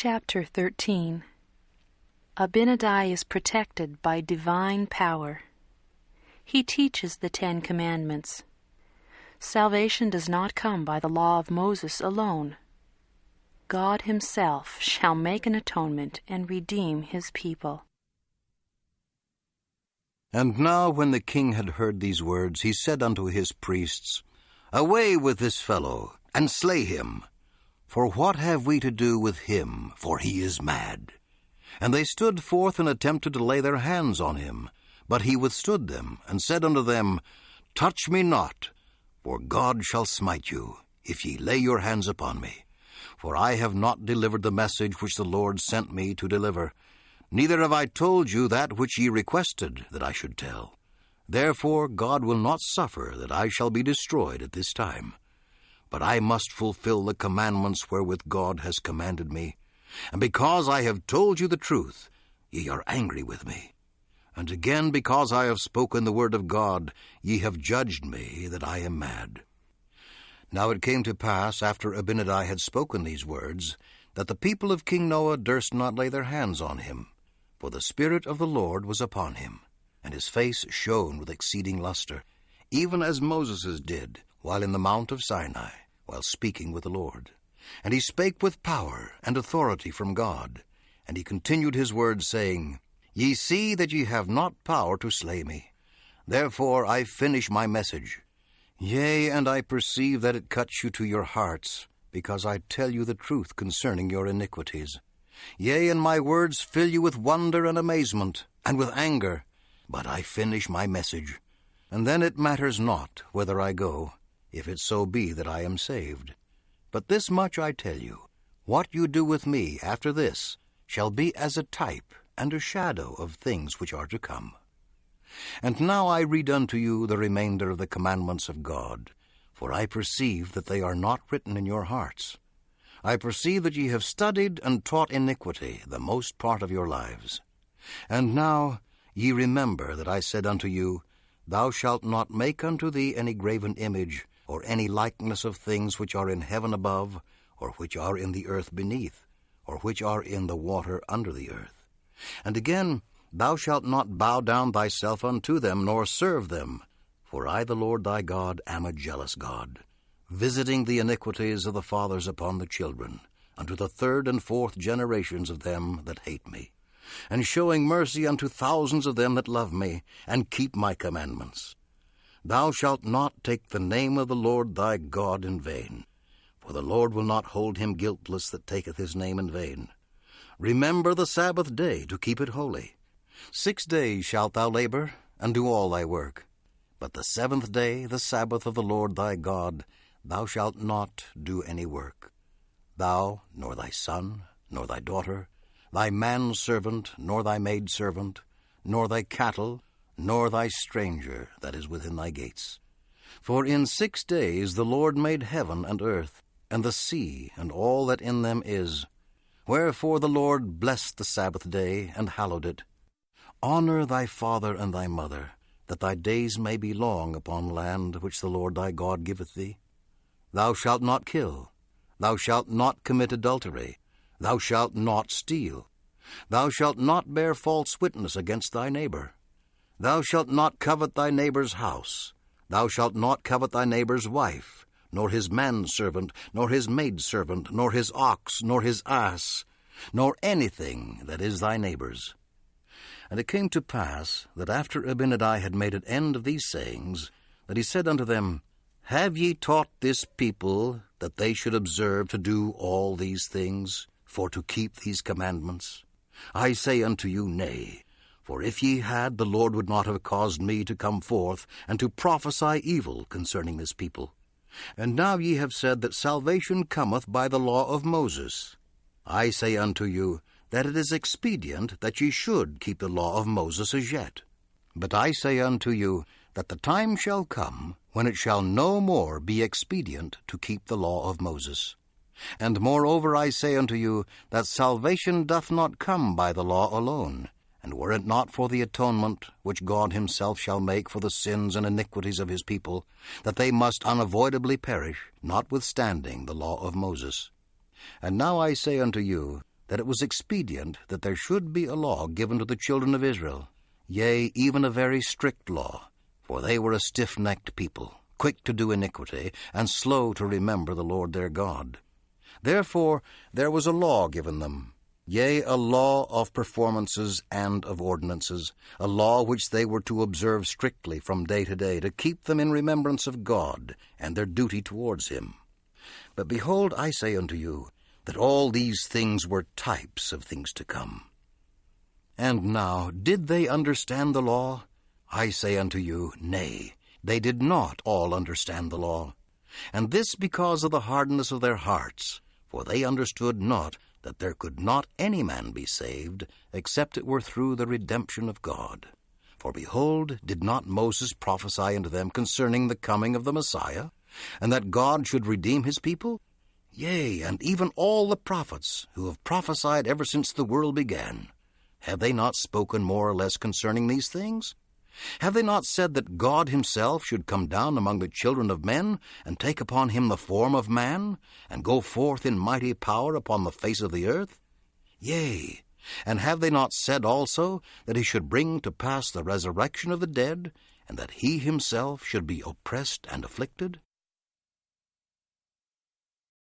Chapter 13. Abinadi is protected by divine power. He teaches the 10 Commandments. Salvation does not come by the law of Moses alone. God himself shall make an atonement and redeem his people. And now when the king had heard these words, he said unto his priests, Away with this fellow, and slay him. For what have we to do with him? For he is mad. And they stood forth and attempted to lay their hands on him. But he withstood them, and said unto them, Touch me not, for God shall smite you, if ye lay your hands upon me. For I have not delivered the message which the Lord sent me to deliver, neither have I told you that which ye requested that I should tell. Therefore God will not suffer that I shall be destroyed at this time. But I must fulfil the commandments wherewith God has commanded me. And because I have told you the truth, ye are angry with me. And again, because I have spoken the word of God, ye have judged me that I am mad. Now it came to pass, after Abinadi had spoken these words, that the people of King Noah durst not lay their hands on him, for the Spirit of the Lord was upon him, and his face shone with exceeding lustre, even as Moses' did, while in the mount of Sinai, while speaking with the Lord. And he spake with power and authority from God, and he continued his words, saying, Ye see that ye have not power to slay me. Therefore I finish my message. Yea, and I perceive that it cuts you to your hearts, because I tell you the truth concerning your iniquities. Yea, and my words fill you with wonder and amazement, and with anger. But I finish my message. And then it matters not whither I go, if it so be that I am saved. But this much I tell you, what you do with me after this shall be as a type and a shadow of things which are to come. And now I read unto you the remainder of the commandments of God, for I perceive that they are not written in your hearts. I perceive that ye have studied and taught iniquity the most part of your lives. And now ye remember that I said unto you, Thou shalt not make unto thee any graven image, or any likeness of things which are in heaven above, or which are in the earth beneath, or which are in the water under the earth. And again, Thou shalt not bow down thyself unto them, nor serve them. For I, the Lord thy God, am a jealous God, visiting the iniquities of the fathers upon the children, unto the 3rd and 4th generations of them that hate me, and showing mercy unto thousands of them that love me, and keep my commandments. Thou shalt not take the name of the Lord thy God in vain, for the Lord will not hold him guiltless that taketh his name in vain. Remember the Sabbath day to keep it holy. 6 days shalt thou labor, and do all thy work. But the 7th day, the Sabbath of the Lord thy God, thou shalt not do any work. Thou, nor thy son, nor thy daughter, thy manservant, nor thy maidservant, nor thy cattle, nor thy stranger that is within thy gates. For in 6 days the Lord made heaven and earth, and the sea, and all that in them is. Wherefore the Lord blessed the Sabbath day, and hallowed it. Honor thy father and thy mother, that thy days may be long upon land which the Lord thy God giveth thee. Thou shalt not kill. Thou shalt not commit adultery. Thou shalt not steal. Thou shalt not bear false witness against thy neighbor. Thou shalt not covet thy neighbor's house. Thou shalt not covet thy neighbor's wife, nor his manservant, nor his maidservant, nor his ox, nor his ass, nor anything that is thy neighbor's. And it came to pass that after Abinadi had made an end of these sayings, that he said unto them, Have ye taught this people that they should observe to do all these things, for to keep these commandments? I say unto you, Nay. For if ye had, the Lord would not have caused me to come forth, and to prophesy evil concerning this people. And now ye have said that salvation cometh by the law of Moses. I say unto you, that it is expedient that ye should keep the law of Moses as yet. But I say unto you, that the time shall come, when it shall no more be expedient to keep the law of Moses. And moreover I say unto you, that salvation doth not come by the law alone, and were it not for the atonement which God himself shall make for the sins and iniquities of his people, that they must unavoidably perish, notwithstanding the law of Moses. And now I say unto you, that it was expedient that there should be a law given to the children of Israel, yea, even a very strict law, for they were a stiff-necked people, quick to do iniquity, and slow to remember the Lord their God. Therefore there was a law given them, yea, a law of performances and of ordinances, a law which they were to observe strictly from day to day, to keep them in remembrance of God and their duty towards him. But behold, I say unto you, that all these things were types of things to come. And now, did they understand the law? I say unto you, nay, they did not all understand the law. And this because of the hardness of their hearts, for they understood not that there could not any man be saved, except it were through the redemption of God. For behold, did not Moses prophesy unto them concerning the coming of the Messiah, and that God should redeem his people? Yea, and even all the prophets, who have prophesied ever since the world began, have they not spoken more or less concerning these things? Have they not said that God himself should come down among the children of men, and take upon him the form of man, and go forth in mighty power upon the face of the earth? Yea, and have they not said also that he should bring to pass the resurrection of the dead, and that he himself should be oppressed and afflicted?